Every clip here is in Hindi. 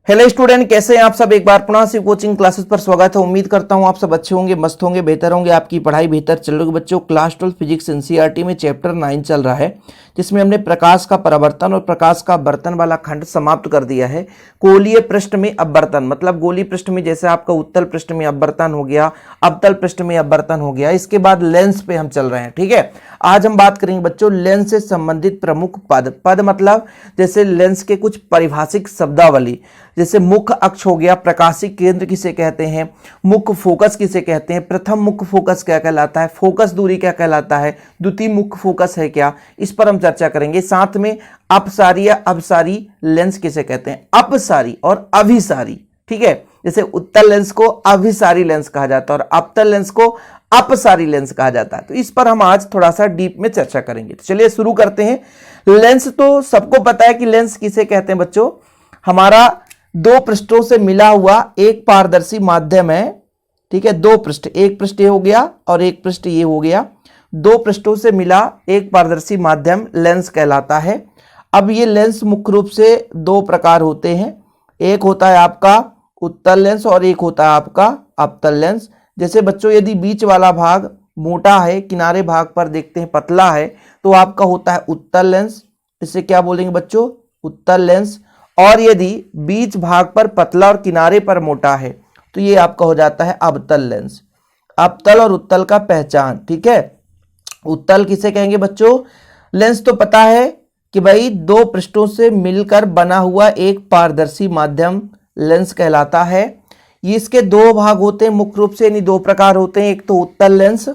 हेलो स्टूडेंट, कैसे हैं आप सब। एक बार पुनः से कोचिंग क्लासेस पर स्वागत है। उम्मीद करता हूं आप सब अच्छे होंगे, मस्त होंगे, बेहतर होंगे, आपकी पढ़ाई बेहतर चल रही होगी। बच्चों, क्लास 12 फिजिक्स एनसीईआरटी में चैप्टर 9 चल रहा है, जिसमें हमने प्रकाश का परावर्तन और प्रकाश का बर्तन वाला खंड समाप्त कर दिया है। गोलीय पृष्ठ में अपवर्तन, मतलब गोलीय पृष्ठ में जैसे आपका उत्तल पृष्ठ में अपवर्तन हो गया, अवतल पृष्ठ में अपवर्तन हो गया। इसके बाद लेंस पे हम चल रहे हैं। ठीक है, आज हम बात करेंगे बच्चों लेंस से संबंधित प्रमुख पद मतलब जैसे लेंस के कुछ परिभाषिक शब्दावली, जैसे मुख्य अक्ष हो गया, प्रकाशिक केंद्र किसे कहते हैं, मुख्य फोकस किसे कहते हैं, प्रथम मुख्य फोकस क्या कहलाता है, फोकस दूरी क्या कहलाता है, द्वितीय मुख्य फोकस है क्या, इस पर हम चर्चा करेंगे। साथ में अपसारी या अवसारी लेंस किसे कहते हैं, अपसारी और अभिसारी। ठीक है, जैसे उत्तल लेंस को अभिसारी लेंस कहा जाता है और अवतल लेंस को अपसारी लेंस कहा जाता है। तो इस पर हम आज थोड़ा सा डीप में चर्चा करेंगे। तो चलिए शुरू करते हैं। लेंस तो सबको पता है कि लेंस किसे कहते हैं बच्चों, हमारा दो पृष्ठों से मिला हुआ एक पारदर्शी माध्यम है। ठीक है, दो पृष्ठ, एक पृष्ठ ये हो गया और एक पृष्ठ ये हो गया, दो पृष्ठों से मिला एक पारदर्शी माध्यम लेंस कहलाता है। अब ये लेंस मुख्य रूप से दो प्रकार होते हैं, एक होता है आपका उत्तल लेंस और एक होता है आपका अवतल लेंस। जैसे बच्चों यदि बीच वाला भाग मोटा है, किनारे भाग पर देखते हैं पतला है, तो आपका होता है उत्तल लेंस, इसे क्या बोलेंगे बच्चों, उत्तल लेंस। और यदि बीच भाग पर पतला और किनारे पर मोटा है तो ये आपका हो जाता है अवतल लेंस। अवतल और उत्तल का पहचान। ठीक है, उत्तल किसे कहेंगे बच्चों, लेंस तो पता है कि भाई दो पृष्ठों से मिलकर बना हुआ एक पारदर्शी माध्यम लेंस कहलाता है। ये इसके दो भाग होते हैं मुख्य रूप से, यानी दो प्रकार होते हैं। एक तो उत्तल लेंस,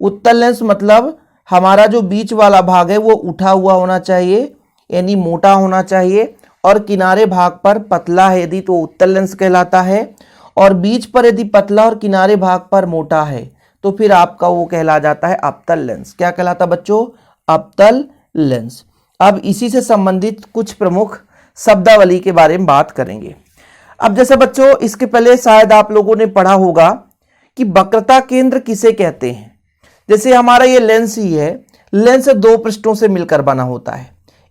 उत्तल लेंस मतलब हमारा जो बीच वाला भाग है वो उठा हुआ होना चाहिए, यानी मोटा होना चाहिए, और किनारे भाग पर पतला है यदि तो उत्तल लेंस कहलाता है, और बीच पर यदि पतला और किनारे भाग पर मोटा है तो फिर आपका वो कहला जाता है अवतल लेंस। क्या कहलाता है बच्चों, अवतल लेंस। अब इसी से संबंधित कुछ प्रमुख शब्दावली के बारे में बात करेंगे। अब जैसे बच्चों इसके पहले शायद आप लोगों ने पढ़ा होगा कि वक्रता केंद्र किसे कहते हैं। जैसे हमारा ये लेंस ही है, लेंस दो पृष्ठों से मिलकर बना होता है।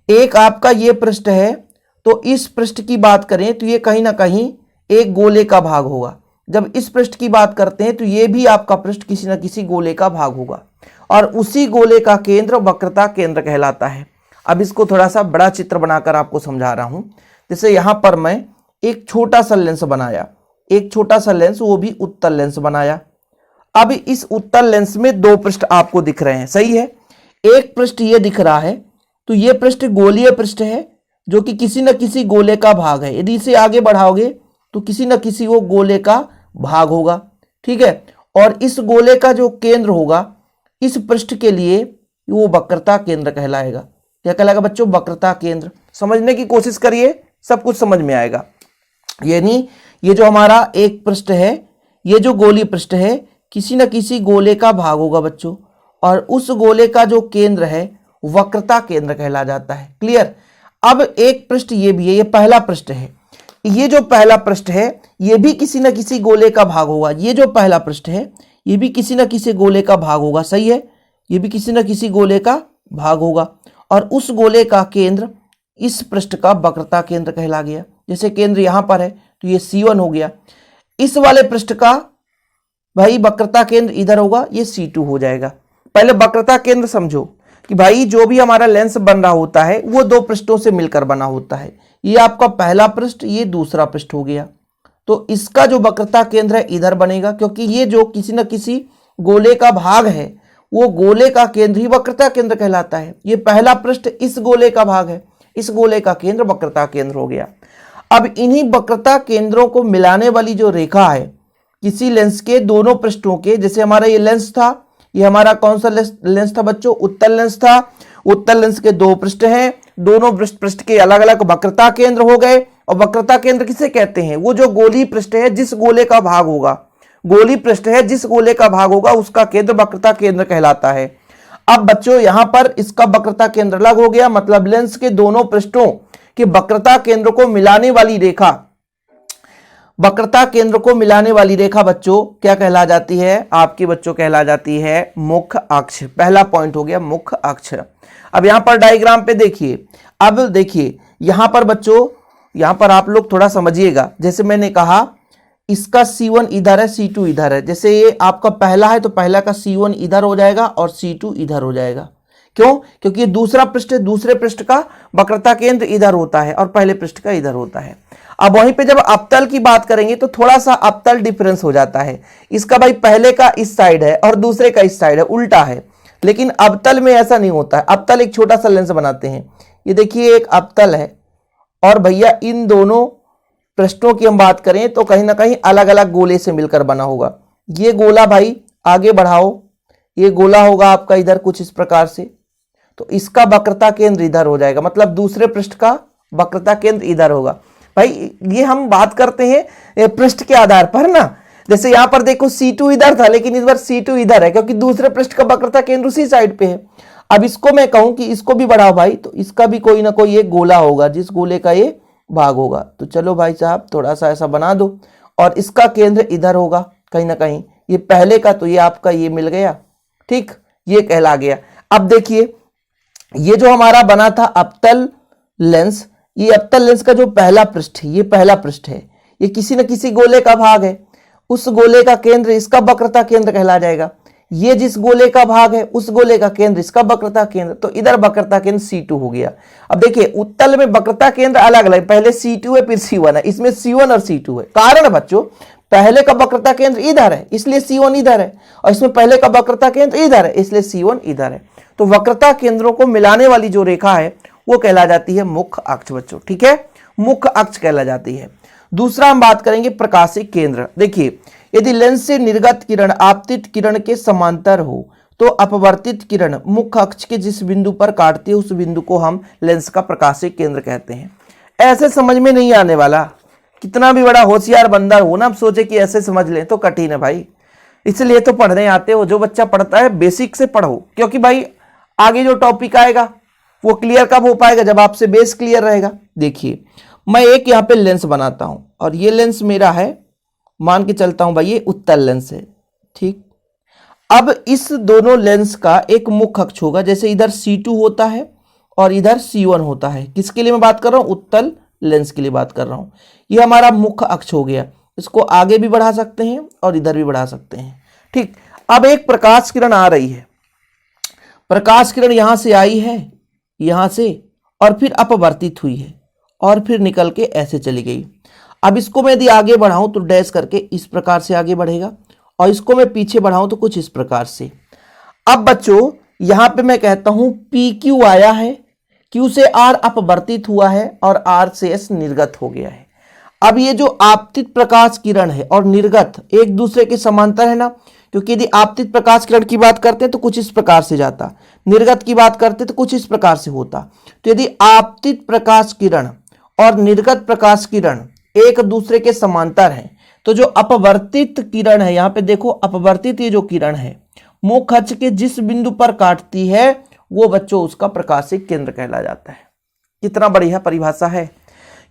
एक आपका ये पृष्ठ है, तो इस पृष्ठ की बात करें तो ये कहीं ना कहीं एक गोले का भाग होगा। जब इस पृष्ठ की बात करते हैं तो ये भी आपका पृष्ठ किसी न किसी गोले का भाग होगा, और उसी गोले का केंद्र वक्रता केंद्र कहलाता है। अब इसको थोड़ा सा बड़ा चित्र बनाकर आपको समझा रहा हूं। जैसे यहां पर मैं एक छोटा सा लेंस बनाया, एक छोटा सा लेंस, वो भी उत्तल लेंस बनाया। अब इस उत्तल लेंस में दो पृष्ठ आपको दिख रहे हैं, सही है। एक पृष्ठ ये दिख रहा है, तो ये पृष्ठ गोलीय पृष्ठ है जो कि किसी न किसी गोले का भाग है। यदि इसे आगे बढ़ाओगे तो किसी न किसी वो गोले का भाग होगा। ठीक है, और इस गोले का जो केंद्र होगा इस पृष्ठ के लिए वो वक्रता केंद्र कहलाएगा। क्या कहलाएगा बच्चों, वक्रता केंद्र। समझने की कोशिश करिए, सब कुछ समझ में आएगा। यानी ये जो हमारा एक पृष्ठ है, ये जो गोलीय पृष्ठ है, किसी न किसी गोले का भाग होगा बच्चों, और उस गोले का जो केंद्र है वक्रता केंद्र कहला जाता है। क्लियर। अब एक पृष्ठ ये भी है, ये पहला पृष्ठ है, ये जो पहला पृष्ठ है ये भी किसी न किसी गोले का भाग होगा। ये जो पहला पृष्ठ है ये भी किसी न किसी गोले का भाग होगा, सही है, ये भी किसी न किसी गोले का भाग होगा, और उस गोले का केंद्र इस पृष्ठ का वक्रता केंद्र कहला गया। जैसे केंद्र यहां पर है तो ये C1 हो गया, इस वाले पृष्ठ का भाई वक्रता केंद्र इधर होगा, ये C2 हो जाएगा। पहले वक्रता केंद्र समझो कि भाई जो भी हमारा लेंस बन रहा होता है वो दो पृष्ठों से मिलकर बना होता है। ये आपका पहला पृष्ठ, ये दूसरा पृष्ठ हो गया, तो इसका जो वक्रता केंद्र है इधर बनेगा, क्योंकि ये जो किसी न किसी गोले का भाग है वो गोले का केंद्र ही वक्रता केंद्र कहलाता है। ये पहला पृष्ठ इस गोले का भाग है, इस गोले का केंद्र वक्रता केंद्र हो गया। अब इन्हीं वक्रता केंद्रों को मिलाने वाली जो रेखा है किसी लेंस के दोनों पृष्ठों के, जैसे हमारा ये लेंस था, ये हमारा कौन सा लेंस था बच्चों, उत्तल लेंस था। उत्तल लेंस के दो पृष्ठ हैं, दोनों पृष्ठ के अलग अलग वक्रता केंद्र हो गए। और वक्रता केंद्र किसे कहते हैं, वो जो गोलीय पृष्ठ है जिस गोले का भाग होगा, गोलीय पृष्ठ है जिस गोले का भाग होगा उसका केंद्र वक्रता केंद्र कहलाता है। अब बच्चों यहां पर इसका वक्रता केंद्र अलग हो गया, मतलब लेंस के दोनों पृष्ठों के वक्रता केंद्र को मिलाने वाली रेखा, वक्रता केंद्र को मिलाने वाली रेखा बच्चों क्या कहला जाती है, आपकी बच्चों कहला जाती है मुख्य अक्ष। पहला पॉइंट हो गया मुख्य अक्ष। अब यहां पर डायग्राम पे देखिए, अब देखिए यहां पर बच्चों यहां पर आप लोग थोड़ा समझिएगा। जैसे मैंने कहा इसका C1 इधर है, C2 इधर है। जैसे ये आपका पहला है तो पहला का C1 इधर हो जाएगा और C2 इधर हो जाएगा। क्यों? क्योंकि ये दूसरा पृष्ठ है, दूसरे पृष्ठ का वक्रता केंद्र इधर होता है और पहले पृष्ठ का इधर होता है। अब वहीं पे जब अवतल की बात करेंगे तो थोड़ा सा अवतल डिफरेंस हो जाता है। इसका भाई पहले का इस साइड है और दूसरे का इस साइड है, उल्टा है। लेकिन अवतल में ऐसा नहीं होता है। अवतल एक छोटा सा लेंस बनाते हैं। ये देखिए एक अवतल है और भैया इन दोनों पृष्ठों की हम बात करें तो कहीं ना कहीं अलग अलग गोले से मिलकर बना होगा। ये गोला भाई आगे बढ़ाओ, ये गोला होगा आपका इधर कुछ इस प्रकार से, तो इसका वक्रता केंद्र इधर हो जाएगा, मतलब दूसरे पृष्ठ का वक्रता केंद्र इधर होगा। भाई ये हम बात करते हैं पृष्ठ के आधार पर ना। जैसे यहां पर देखो C2 इधर था लेकिन इस बार C2 इधर है क्योंकि दूसरे पृष्ठ का वक्रता केंद्र उसी साइड पे है। अब इसको मैं कहूं कि इसको भी बढ़ाओ भाई, तो इसका भी कोई ना कोई एक गोला होगा जिस गोले का ये भाग होगा। तो चलो भाई साहब थोड़ा सा ऐसा बना दो और इसका केंद्र इधर होगा कहीं ना कहीं। ये पहले का तो ये आपका ये मिल गया, ठीक, ये कहला गया। अब देखिए ये जो हमारा बना था अवतल लेंस, ये अवतल लेंस का जो पहला पृष्ठ है, ये पहला पृष्ठ है, ये किसी न किसी गोले का भाग है। उस गोले का केंद्र इसका वक्रता केंद्र कहला जाएगा। ये जिस गोले का भाग है उस गोले का केंद्र इसका वक्रता केंद्र, तो इधर वक्रता केंद्र C2 हो गया। अब देखिए उत्तल में वक्रता केंद्र अलग अलग, पहले C2 है फिर C1 है, इसमें C1 और C2 है। कारण बच्चों पहले का वक्रता केंद्र इधर है इसलिए C1 इधर है, और इसमें पहले का वक्रता केंद्र इधर है इसलिए C1 इधर है। तो वक्रता केंद्रों को मिलाने वाली जो रेखा है वो कहला जाती है मुख्य अक्ष बच्चों, ठीक है, मुख्य अक्ष कहला जाती है। दूसरा हम बात करेंगे प्रकाशीय केंद्र। देखिए यदि लेंस से निर्गत किरण आपतित किरण के समांतर हो तो अपवर्तित किरण मुख्य अक्ष के जिस बिंदु पर काटती है उस बिंदु को हम लेंस का प्रकाशीय केंद्र कहते हैं। ऐसे समझ में नहीं आने वाला, कितना भी बड़ा होशियार बंदा हो ना, अब सोचे कि ऐसे समझ लें तो कठिन है भाई। इसलिए तो पढ़ने आते हो, जो बच्चा पढ़ता है बेसिक से पढ़ो, क्योंकि भाई आगे जो टॉपिक आएगा वो क्लियर कब हो पाएगा, जब आपसे बेस क्लियर रहेगा। देखिए मैं एक यहाँ पे लेंस बनाता हूं और ये लेंस मेरा है, मान के चलता हूं भाई ये उत्तल लेंस है, ठीक। अब इस दोनों लेंस का एक मुख्य अक्ष होगा, जैसे इधर C2 होता है और इधर C1 होता है। किसके लिए मैं बात कर रहा हूं? उत्तल लेंस के लिए बात कर रहा हूं। ये हमारा मुख्य अक्ष हो गया, इसको आगे भी बढ़ा सकते हैं और इधर भी बढ़ा सकते हैं, ठीक। अब एक प्रकाश किरण आ रही है, प्रकाश किरण यहां से आई है, यहां से, और फिर अपवर्तित हुई है और फिर निकल के ऐसे चली गई। अब इसको मैं यदि आगे बढ़ाऊं तो डैश करके इस प्रकार से आगे बढ़ेगा, और इसको मैं पीछे बढ़ाऊं तो कुछ इस प्रकार से। अब बच्चों यहां पे मैं कहता हूं PQ आया है, Q से R अपवर्तित हुआ है और R से S निर्गत हो गया है। अब ये जो आपतित प्रकाश किरण है और निर्गत एक दूसरे के समांतर है ना, क्योंकि यदि आपतित प्रकाश किरण की बात करते हैं तो कुछ इस प्रकार से जाता, निर्गत की बात करते तो कुछ इस प्रकार से होता। तो यदि आपतित प्रकाश किरण और निर्गत प्रकाश किरण एक दूसरे के समांतर हैं तो जो अपवर्तित किरण है, यहां पे देखो अपवर्तित ये जो किरण है मुख्य अक्ष के जिस बिंदु पर काटती है वो बच्चों उसका प्रकाशीय केंद्र कहला जाता है। कितना बढ़िया परिभाषा है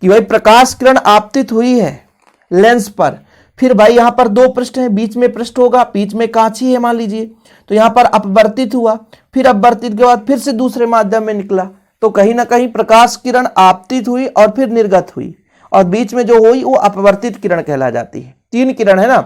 कि भाई प्रकाश किरण आपतित हुई है लेंस पर, फिर भाई यहां पर दो पृष्ठ हैं, बीच में पृष्ठ होगा, बीच में कांच ही है मान लीजिए, तो यहां पर अपवर्तित हुआ, फिर अपवर्तित के बाद फिर से दूसरे माध्यम में निकला, तो कहीं ना कहीं प्रकाश किरण आपतित हुई और फिर निर्गत हुई, और बीच में जो हुई वो अपवर्तित किरण कहला जाती है। तीन किरण है ना,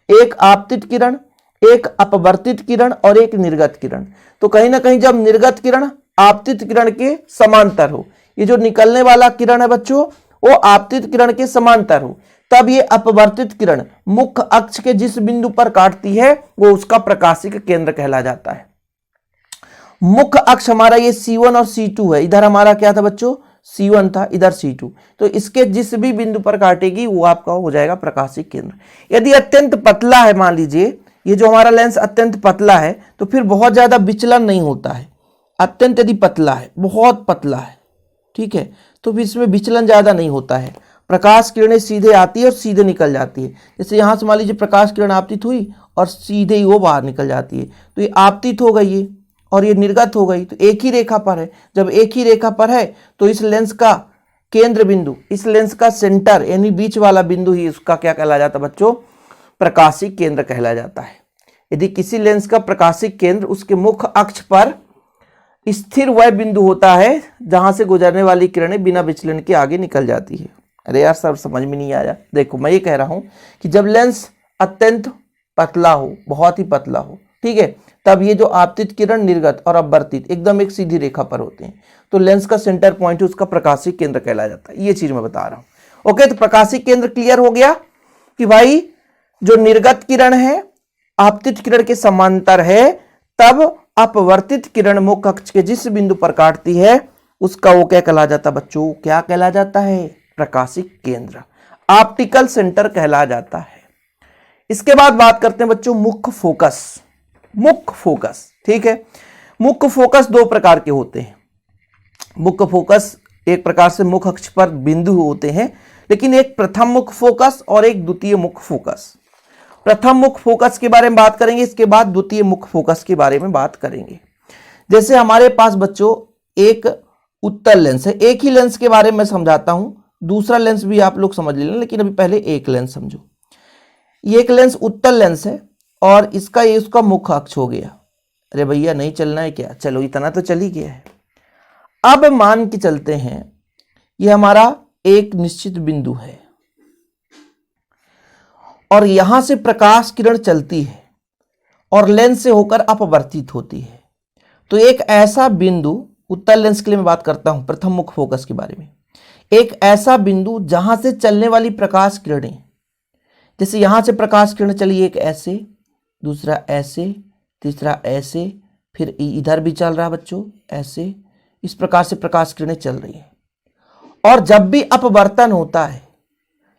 एक आपतित किरण, एक अपवर्तित किरण और एक निर्गत किरण। तो कहीं ना कहीं जब निर्गत किरण आपतित किरण के समांतर हो, ये जो निकलने वाला किरण है बच्चों वो आपतित किरण के समांतर हो, तब ये अपवर्तित किरण मुख्य अक्ष के जिस बिंदु पर काटती है वो उसका प्रकाशिक केंद्र कहला जाता है। मुख्य अक्ष हमारा ये C1 और C2 है, इधर हमारा क्या था बच्चों C1 था, इधर C2, तो इसके जिस भी बिंदु पर काटेगी वो आपका हो जाएगा प्रकाशिक केंद्र। यदि अत्यंत पतला है, मान लीजिए ये जो हमारा लेंस अत्यंत पतला है तो फिर बहुत ज्यादा विचलन नहीं होता है। अत्यंत यदि पतला है, बहुत पतला है, ठीक है, तो फिर इसमें विचलन ज्यादा नहीं होता है, प्रकाश किरणें सीधे आती है और सीधे निकल जाती है। जैसे यहां से मान लीजिए प्रकाश किरण आपतित हुई और सीधे ही वो बाहर निकल जाती है, तो ये आपतित हो गई है और ये निर्गत हो गई, तो एक ही रेखा पर है। जब एक ही रेखा पर है तो इस लेंस का केंद्र बिंदु, इस लेंस का सेंटर यानी बीच वाला बिंदु ही उसका क्या कहला जाता है बच्चों, प्रकाशिक केंद्र कहला जाता है। यदि किसी लेंस का प्रकाशिक केंद्र उसके मुख्य अक्ष पर स्थिर वह बिंदु होता है जहां से गुजरने वाली किरणें बिना विचलन के आगे निकल जाती है। अरे यार सर समझ में नहीं आया। देखो मैं ये कह रहा हूं कि जब लेंस अत्यंत पतला हो, बहुत ही पतला हो, ठीक है, तब ये जो आपतित किरण निर्गत और अपवर्तित एकदम एक सीधी रेखा पर होते हैं, तो लेंस का सेंटर पॉइंट उसका प्रकाशीय केंद्र कहलाया जाता है। ये चीज मैं बता रहा हूं। ओके, तो प्रकाशीय केंद्र क्लियर हो गया कि भाई जो निर्गत किरण है आपतित किरण के समांतर है, तब अपवर्तित किरण मुख्य अक्ष के जिस बिंदु पर काटती है उसका वो क्या कहला जाता है बच्चों? क्या कहला जाता है? प्रकाशीय केंद्र, ऑप्टिकल सेंटर कहला जाता है। इसके बाद बात करते हैं बच्चों मुख्य फोकस। मुख्य फोकस, ठीक है, मुख्य फोकस दो प्रकार के होते हैं। मुख्य फोकस एक प्रकार से मुख्य अक्ष पर बिंदु होते हैं, लेकिन एक प्रथम मुख्य फोकस और एक द्वितीय मुख्य फोकस। प्रथम मुख्य फोकस के बारे में बात करेंगे, इसके बाद द्वितीय मुख्य फोकस के बारे में बात करेंगे। जैसे हमारे पास बच्चों एक उत्तल लेंस है, एक ही लेंस के बारे में समझाता हूं, दूसरा लेंस भी आप लोग समझ लेना, लेकिन अभी पहले एक लेंस समझो। ये एक लेंस उत्तल लेंस है और इसका ये उसका मुख्य अक्ष हो गया। अरे भैया नहीं चलना है क्या? चलो इतना तो चल ही गया है। अब मान के चलते हैं ये हमारा एक निश्चित बिंदु है और यहां से प्रकाश किरण चलती है और लेंस से होकर अपवर्तित होती है। तो एक ऐसा बिंदु, उत्तल लेंस के लिए मैं बात करता हूं प्रथम मुख्य फोकस के बारे में, एक ऐसा बिंदु जहां से चलने वाली प्रकाश किरणें, जैसे यहां से प्रकाश किरण चली, एक ऐसे, दूसरा ऐसे, तीसरा ऐसे, फिर इधर भी चल रहा बच्चों ऐसे, इस प्रकार से प्रकाश किरणें चल रही हैं। और जब भी अपवर्तन होता है,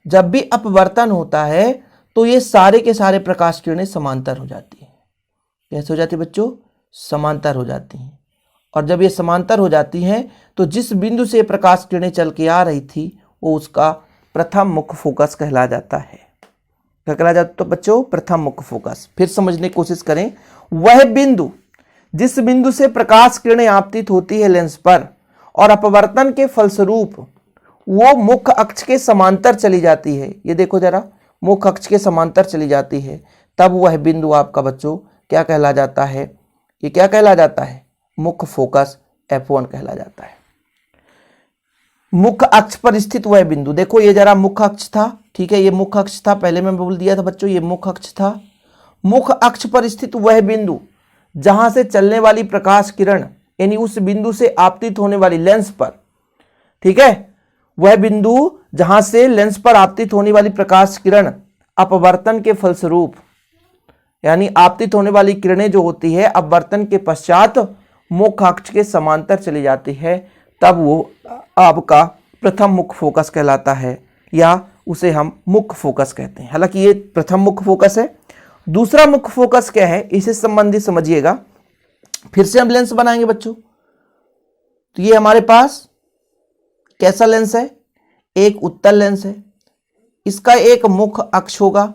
जब भी अपवर्तन होता है तो ये सारे के सारे प्रकाश किरणें समांतर हो जाती हैं। कैसे हो जाती है बच्चों? समांतर हो जाती हैं। और जब ये समांतर हो जाती हैं तो जिस बिंदु से प्रकाश किरणें चल के आ रही थी वो उसका प्रथम मुख्य फोकस कहला जाता है। क्या कहला जाता है तो बच्चों? प्रथम मुख्य फोकस। फिर समझने की कोशिश करें, वह बिंदु जिस बिंदु से प्रकाश किरणें आपतित होती है लेंस पर और अपवर्तन के फलस्वरूप वो मुख्य अक्ष के समांतर चली जाती है, ये देखो जरा, मुख्य अक्ष के समांतर चली जाती है, तब वह बिंदु आपका बच्चों क्या कहला जाता है? ये क्या कहला जाता है? मुख्य फोकस F1 कहला जाता है। मुख्य अक्ष पर स्थित वह बिंदु, देखो ये जरा मुख्य अक्ष था, ठीक है, ये मुख्य अक्ष था, पहले मैं बोल दिया था बच्चों ये मुख्य अक्ष था। मुख्य अक्ष पर स्थित वह बिंदु जहां से चलने वाली प्रकाश किरण, यानी उस बिंदु से आपतित होने वाली लेंस पर, ठीक है, वह बिंदु जहां से लेंस पर आपतित होने वाली प्रकाश किरण अपवर्तन के फलस्वरूप, यानी आपतित होने वाली किरणें जो होती है अपवर्तन के पश्चात मुख्य अक्ष के समांतर चली जाती है, तब वो आपका प्रथम मुख्य फोकस कहलाता है, या उसे हम मुख्य फोकस कहते हैं। हालांकि ये प्रथम मुख्य फोकस है। दूसरा मुख्य फोकस क्या है, इससे संबंधित समझिएगा। फिर से हम लेंस बनाएंगे बच्चों। तो ये हमारे पास कैसा लेंस है? एक उत्तल लेंस है, इसका एक मुख्य अक्ष होगा।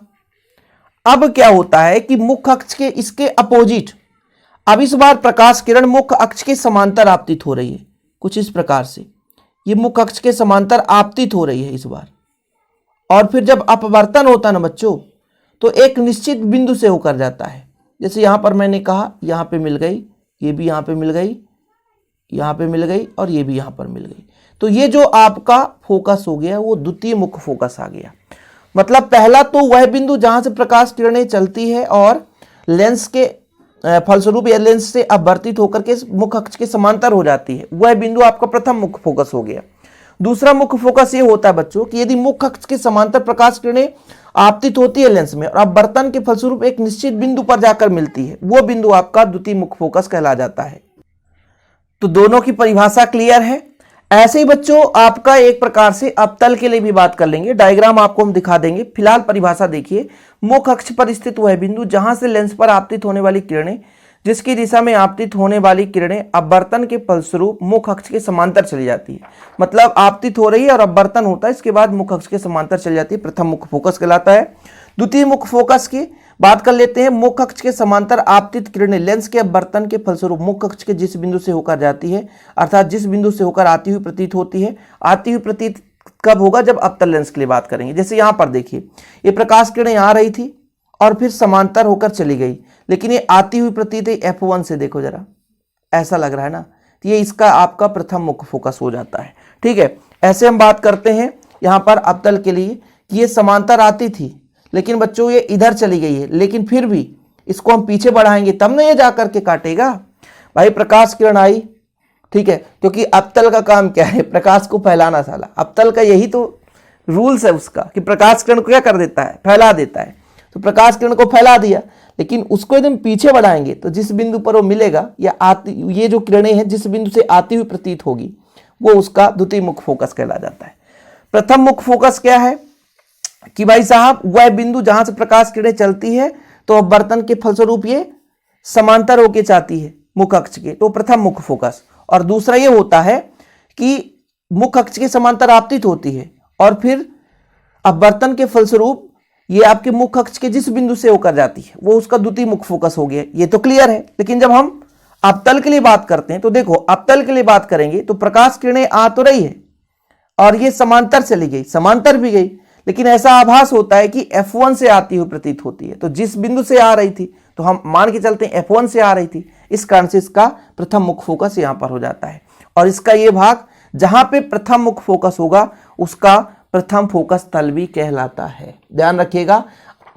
अब क्या होता है कि मुख्य अक्ष के इसके अपोजिट, अब इस बार प्रकाश किरण मुख्य अक्ष के समांतर आपतित हो रही है, कुछ इस प्रकार से ये मुख्य अक्ष के समांतर आपतित हो रही है इस बार। और फिर जब अपवर्तन होता है ना बच्चों, तो एक निश्चित बिंदु से होकर जाता है। जैसे यहां पर मैंने कहा यहां पे मिल गई, ये भी यहां पे मिल गई, यहां पे मिल गई, और ये भी यहां पर मिल गई। तो ये जो आपका फोकस हो गया वो द्वितीय मुख्य फोकस आ गया। मतलब पहला तो वह बिंदु जहां से प्रकाश किरणें चलती है और लेंस के फलस्वरूप या लेंस से अपवर्तित होकर के मुख्य अक्ष के समांतर हो जाती है, वह बिंदु आपका प्रथम मुख्य फोकस हो गया। दूसरा मुख्य फोकस ये होता है बच्चों कि यदि मुख्य अक्ष के समांतर प्रकाश किरणें आपतित होती है लेंस में और अपवर्तन के फलस्वरूप एक निश्चित बिंदु पर जाकर मिलती है, वो बिंदु आपका द्वितीय मुख्य फोकस कहला जाता है। तो दोनों की परिभाषा क्लियर है। ऐसे ही बच्चों आपका एक प्रकार से अवतल के लिए भी बात कर लेंगे, डायग्राम आपको हम दिखा देंगे। फिलहाल परिभाषा देखिए, मुख्य अक्ष पर स्थित वह बिंदु जहां से लेंस पर आपतित होने वाली किरणें, जिसकी दिशा में आपतित होने वाली किरणें अपवर्तन के फलस्वरूप मुख्य अक्ष के समांतर चली जाती है। मतलब आपतित हो रही है और अपवर्तन होता है, इसके बाद मुख्य अक्ष के समांतर चली जाती है, प्रथम मुख्य फोकस कहलाता है। द्वितीय मुख्य फोकस की बात कर लेते हैं। मुख्य अक्ष के समांतर आपतित किरणें लेंस के अपवर्तन के फलस्वरूप मुख्य अक्ष के जिस बिंदु से होकर जाती है, अर्थात जिस बिंदु से होकर आती हुई प्रतीत होती है। आती हुई प्रतीत कब होगा? जब अवतल लेंस के लिए बात करेंगे। जैसे यहां पर देखिए, ये प्रकाश किरणें आ रही थी और फिर समांतर होकर चली गई, लेकिन ये आती हुई प्रतीत है F1 से, देखो जरा ऐसा लग रहा है ना, तो ये इसका आपका प्रथम मुख्य फोकस हो जाता है। ठीक है, ऐसे हम बात करते हैं यहाँ पर अवतल के लिए कि ये समांतर आती थी, लेकिन बच्चों ये इधर चली गई है, लेकिन फिर भी इसको हम पीछे बढ़ाएंगे तब ना ये जा करके काटेगा। भाई प्रकाश किरण आई, ठीक है, क्योंकि अवतल का काम क्या है, प्रकाश को फैलाना। साला अवतल का यही तो रूल्स है उसका कि प्रकाश किरण को क्या कर देता है, फैला देता है। तो प्रकाश किरण को फैला दिया, लेकिन उसको यदि हम पीछे बढ़ाएंगे तो जिस बिंदु पर वो मिलेगा या आती, ये जो किरणें हैं जिस बिंदु से आती हुई प्रतीत होगी वो उसका द्वितीय मुख्य फोकस कहला जाता है। प्रथम मुख्य फोकस क्या है कि भाई साहब वह बिंदु जहां से प्रकाश किरणें चलती है तो अपवर्तन के फलस्वरूप ये समांतर होके जाती है मुख्य अक्ष के, तो प्रथम मुख्य फोकस। और दूसरा ये होता है कि मुख्य अक्ष के समांतर आपतित होती है और फिर अपवर्तन के फलस्वरूप ये आपके मुख्य अक्ष के जिस बिंदु से होकर जाती है वो उसका द्वितीय मुख्य फोकस हो गया। ये तो क्लियर है। लेकिन जब हम अवतल के लिए बात करते हैं तो देखो, अवतल के लिए बात करेंगे तो प्रकाश किरणें आ तो रही है और ये समांतर चली गई, समांतर भी गई, लेकिन ऐसा आभास होता है कि F1 से आती हुई प्रतीत होती है। तो जिस बिंदु से आ रही थी तो हम मान के चलते हैं F1 से आ रही थी, इस कारण से इसका प्रथम मुख्य फोकस यहां पर हो जाता है। और इसका ये भाग जहां पे प्रथम मुख्य फोकस होगा उसका प्रथम फोकस तल भी कहलाता है। ध्यान रखिएगा,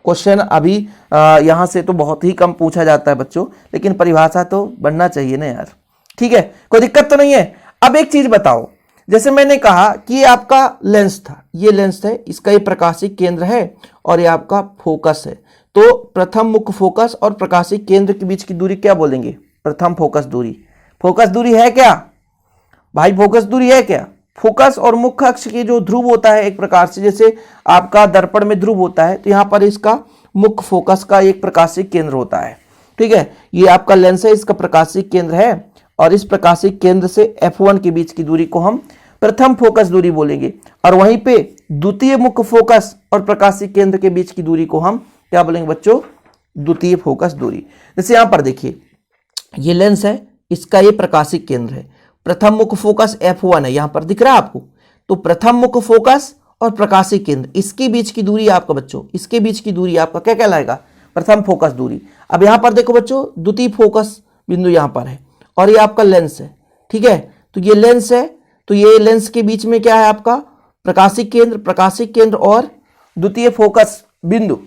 क्वेश्चन अभी यहां से तो बहुत ही कम पूछा जाता है बच्चों, लेकिन परिभाषा तो बनना चाहिए ना यार। ठीक है, कोई दिक्कत तो नहीं है। अब एक चीज बताओ, जैसे मैंने कहा कि ये आपका लेंस था, ये लेंस है, इसका ये प्रकाशिक केंद्र है और ये आपका फोकस है। तो प्रथम मुख्य फोकस और प्रकाशिक केंद्र के बीच की दूरी क्या बोलेंगे, प्रथम फोकस दूरी। फोकस दूरी है क्या भाई, फोकस दूरी है क्या? फोकस और मुख्य अक्ष के जो ध्रुव होता है एक प्रकार से, जैसे आपका दर्पण में ध्रुव होता है, तो यहाँ पर इसका मुख्य फोकस का एक प्रकाशिक केंद्र होता है। ठीक है, ये आपका लेंस है, इसका प्रकाशिक केंद्र है और इस प्रकाशिक केंद्र से F1 के बीच की दूरी को हम प्रथम फोकस दूरी बोलेंगे। और वहीं पे द्वितीय मुख्य फोकस और प्रकाशिक केंद्र के बीच की दूरी को हम क्या बोलेंगे बच्चों, द्वितीय फोकस दूरी। जैसे यहां पर देखिए, ये लेंस है, इसका ये प्रकाशिक केंद्र है, प्रथम मुख्य फोकस F1 है, यहां पर दिख रहा है आपको। तो प्रथम मुख्य फोकस और प्रकाशिक केंद्र, इसके बीच की दूरी आपका बच्चों, इसके बीच की दूरी आपका क्या कहलाएगा, प्रथम फोकस दूरी। अब यहां पर देखो बच्चों, द्वितीय फोकस बिंदु यहां पर है और ये आपका लेंस है। ठीक है, तो ये लेंस है, तो ये लेंस के बीच में क्या है आपका प्रकाशिक केंद्र और द्वितीय फोकस बिंदु,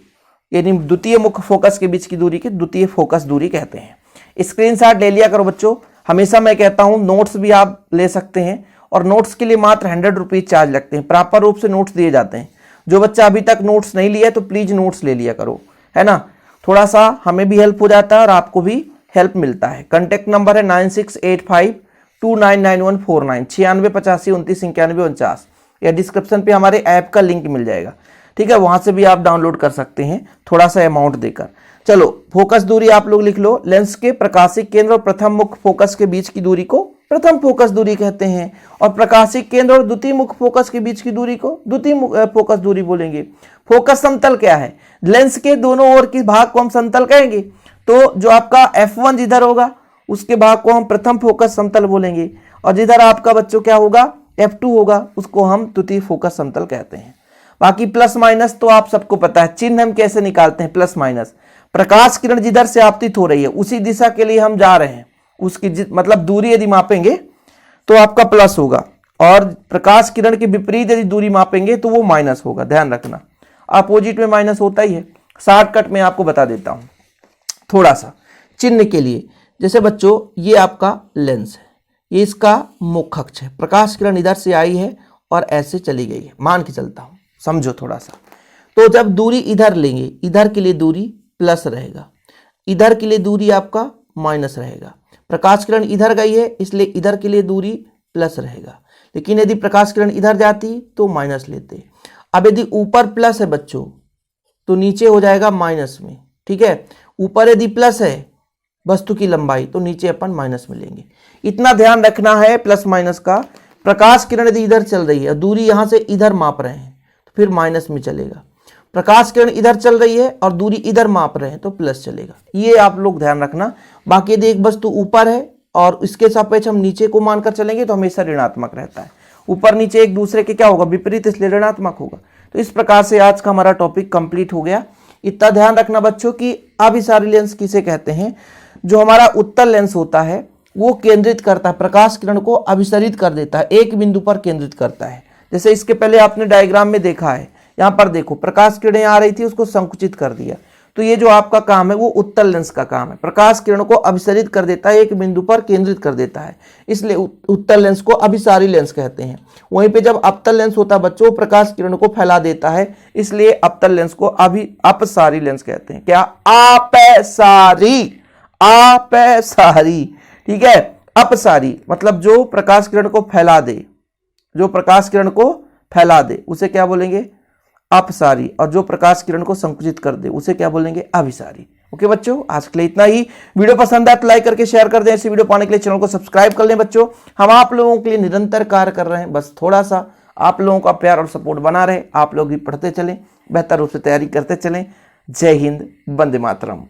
यानी द्वितीय मुख्य फोकस के बीच की दूरी के द्वितीय फोकस दूरी कहते हैं। स्क्रीनशॉट ले लिया करो बच्चों। हमेशा मैं कहता हूं नोट्स भी आप ले सकते हैं और नोट्स के लिए मात्र 100 रुपीज चार्ज लगते हैं, प्रॉपर रूप से नोट्स दिए जाते हैं। जो बच्चा अभी तक नोट्स नहीं लिया तो प्लीज नोट्स ले लिया करो, है ना, थोड़ा सा हमें भी हेल्प हो जाता है और आपको भी हेल्प मिलता है। कांटेक्ट नंबर है 9685299149, 9685299149, या डिस्क्रिप्शन पे हमारे ऐप का लिंक मिल जाएगा। ठीक है, वहां से भी आप डाउनलोड कर सकते हैं थोड़ा सा अमाउंट देकर। चलो, फोकस दूरी आप लोग लिख लो, लेंस के प्रकाशिक केंद्र और प्रथम मुख्य फोकस के बीच की दूरी को प्रथम फोकस दूरी कहते हैं और प्रकाशिक केंद्र और द्वितीय मुख्य फोकस के बीच की दूरी को द्वितीय फोकस दूरी बोलेंगे। फोकस समतल क्या है, लेंस के दोनों ओर के भाग को हम समतल कहेंगे। तो जो आपका F1 जिधर होगा उसके भाग को हम प्रथम फोकस समतल बोलेंगे और जिधर आपका बच्चों क्या होगा F2 होगा उसको हम द्वितीय फोकस समतल कहते हैं। बाकी प्लस माइनस तो आप सबको पता है, चिन्ह हम कैसे निकालते हैं, प्लस माइनस। प्रकाश किरण जिधर से आपतित हो रही है उसी दिशा के लिए हम जा रहे हैं, उसकी मतलब दूरी यदि मापेंगे तो आपका प्लस होगा और प्रकाश किरण के विपरीत यदि दूरी मापेंगे तो वो माइनस होगा। ध्यान रखना, अपोजिट में माइनस होता ही है। शॉर्टकट में आपको बता देता हूं थोड़ा सा चिन्ह के लिए। जैसे बच्चों ये आपका लेंस है, ये इसका मुख्य अक्ष है, प्रकाश किरण इधर से आई है और ऐसे चली गई है, मान के चलता हूं, समझो थोड़ा सा। तो जब दूरी इधर लेंगे, इधर के लिए दूरी प्लस रहेगा, इधर के लिए दूरी आपका माइनस रहेगा। प्रकाश किरण इधर गई है इसलिए इधर के लिए दूरी प्लस रहेगा, लेकिन यदि प्रकाश किरण इधर जाती तो माइनस लेते। अब यदि ऊपर प्लस है बच्चों तो नीचे हो जाएगा माइनस में। ठीक है, ऊपर यदि प्लस है वस्तु की लंबाई तो नीचे अपन माइनस में लेंगे। इतना ध्यान रखना है प्लस माइनस का। प्रकाश किरण यदि इधर चल रही है, दूरी यहां से इधर माप रहे हैं तो फिर माइनस में चलेगा। प्रकाश किरण इधर चल रही है और दूरी इधर माप रहे हैं तो प्लस चलेगा। ये आप लोग ध्यान रखना। बाकी यदि एक वस्तु ऊपर है और इसके सापेक्ष हम नीचे को मानकर चलेंगे तो हमेशा ऋणात्मक रहता है। ऊपर नीचे एक दूसरे के क्या होगा, विपरीत, इसलिए ऋणात्मक होगा। तो इस प्रकार से आज का हमारा टॉपिक कंप्लीट हो गया। इतना ध्यान रखना बच्चों कि अभिसारी लेंस किसे कहते हैं। जो हमारा उत्तल लेंस होता है वो केंद्रित करता है, प्रकाश किरण को अभिसरित कर देता है, एक बिंदु पर केंद्रित करता है। जैसे इसके पहले आपने डायग्राम में देखा है, यहाँ पर देखो प्रकाश किरणें आ रही थी, उसको संकुचित कर दिया। तो ये जो आपका काम है वो उत्तल लेंस का काम है। प्रकाश किरणों को अभिसरित कर देता है, एक बिंदु पर केंद्रित कर देता है, इसलिए उत्तल लेंस को अभिसारी लेंस कहते हैं। वहीं पे जब अपतल लेंस होता है बच्चों, प्रकाश किरणों को फैला देता है, इसलिए अपतल लेंस को अपसारी लेंस कहते हैं। क्या? अपसारी, अपसारी, ठीक है। अपसारी मतलब जो प्रकाश किरण को फैला दे, जो प्रकाश किरण को फैला दे उसे क्या बोलेंगे? अपसारी। और जो प्रकाश किरण को संकुचित कर दे उसे क्या बोलेंगे? अभिसारी। ओके बच्चों, आज के लिए इतना ही। वीडियो पसंद आए तो लाइक करके शेयर कर दें। ऐसी वीडियो पाने के लिए चैनल को सब्सक्राइब कर लें बच्चों। हम आप लोगों के लिए निरंतर कार्य कर रहे हैं, बस थोड़ा सा आप लोगों का प्यार और सपोर्ट बना रहे। आप लोग भी पढ़ते चलें, बेहतर रूप से तैयारी करते चलें। जय हिंद, वंदे मातरम।